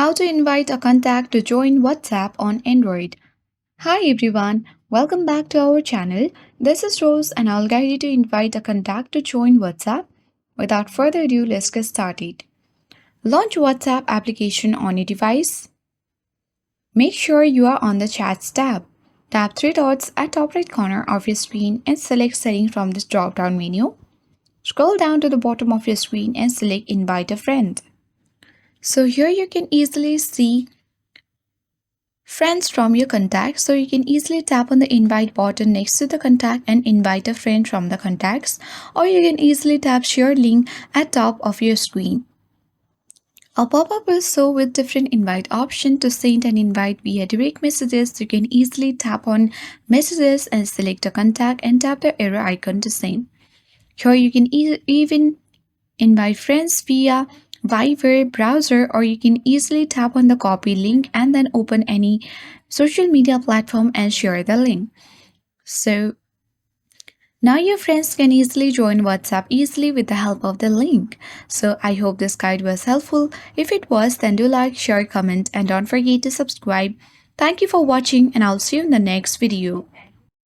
How to invite a contact to join WhatsApp on Android. Hi everyone, welcome back to our channel. This is Rose and I'll guide you to invite a contact to join WhatsApp. Without further ado, let's get started. Launch WhatsApp application on your device. Make sure you are on the Chats tab. Tap three dots at top right corner of your screen and select Settings from this drop-down menu. Scroll down to the bottom of your screen and select Invite a Friend. So here you can easily see friends from your contacts, so you can easily tap on the invite button next to the contact and invite a friend from the contacts, or you can easily tap share link at top of your screen. A pop-up will show with different invite option. To send an invite via direct messages, you can easily tap on messages and select a contact and tap the arrow icon to send. Here you can even invite friends via Viber browser, or you can easily tap on the copy link and then open any social media platform and share the link. So now your friends can easily join WhatsApp easily with the help of the link. So I hope this guide was helpful. If it was, then do like, share, comment, and don't forget to subscribe. Thank you for watching and I'll see you in the next video.